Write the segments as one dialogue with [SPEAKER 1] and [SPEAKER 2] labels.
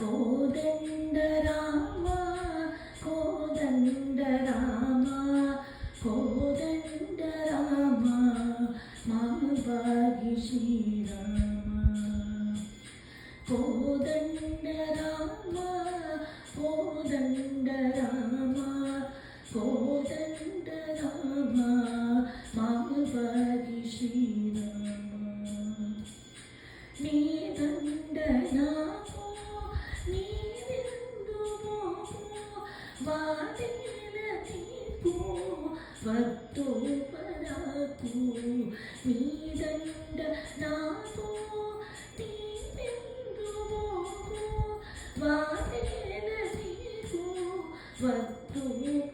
[SPEAKER 1] కోదండ రామ కోదండ రామ కోదండ రామ మామబాగి శ్రీరామ కోదండ రామ కోదండ రామ కోదండ రామ మామబాగి శ్రీరామ నీ దండ నాకు నీ విందు వాదేల తీర్పు వద్దు పరాకు నీ దండ నాకు నీ విందు వాదేల తీర్పు వద్దు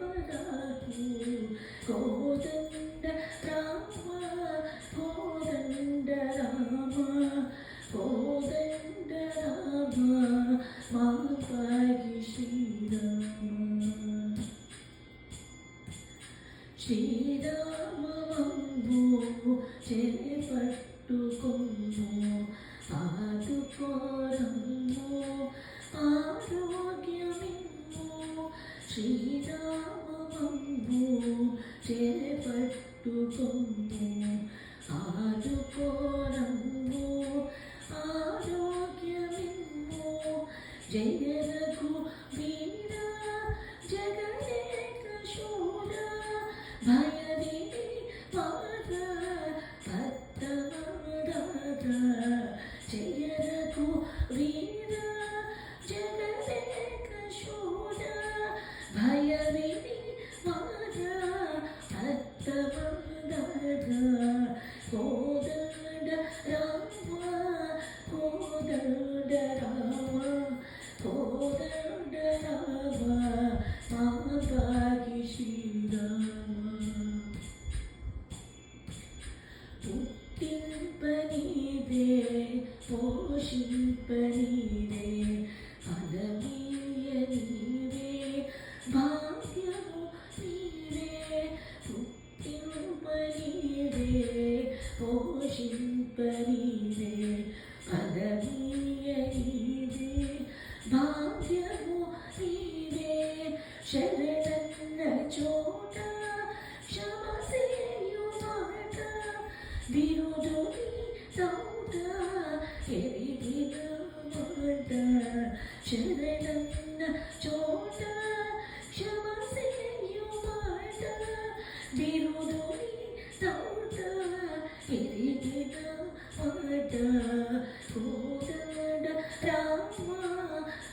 [SPEAKER 1] పరాకు కోదండ రామ కోదండ రామ కోదండ రామ మామబాగి శ్రీరామ శ్రీరామవంబు చేపట్టుకొమ్ము ఆదుకోరమ్ము ఆరోగ్యమిమ్ము శ్రీరామవంబు చేపట్టుకొమ్ము ఆదుకోరమ్ము ఆరోగ్యమిమ్ము జయ రఘువీర జగదేక శూర భయవి పాద భక్తమదాత జయ రఘువీర జగదేక శూర భయవి పాద భక్తమదాత కోదండ రామ కోదండ రామ కోదండ రామ మామబాగి శ్రీరామ పుట్టింపనీదే పోషింపనీదే ఫలమీయ నీవే భాగ్యము నీవే పుట్టింపనీదే పోషింపనీదే ఫలమీయ నీవే భాగ్యము నీవే శరణన్న చోట క్షమసేయు మాట విరుదుని తౌట ఎరిగిన మాట శరణన్న చోట క్షమసేయు మాట విరుదుని తౌట ఎరిగిన మాట కోదండ రామ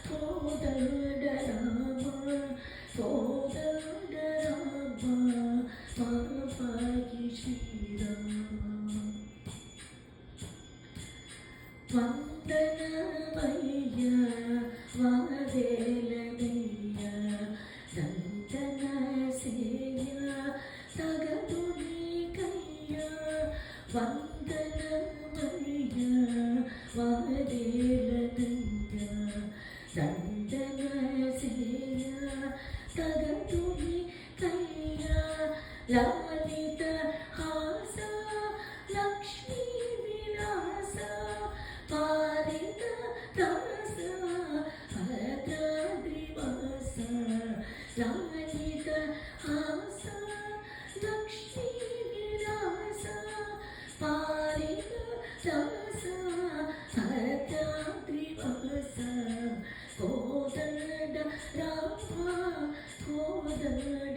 [SPEAKER 1] కోదండ రామ కోదండ రామ మామబాగి శ్రీరామ వందనమయ్య వాదేలనయ్య దండన సేయ తగదు నీకయ్య వందనమయ్య వాదేలనయ్య దండన సేయ తగదు నీకయ్య లలిత హాస లక్ష్మీ విలాస పాలిత దాస భద్రాద్రివాస లలిత హాస లక్ష్మీ విలాస పాలిత దాస భద్రాద్రివాస కోదండ రామ కోదండ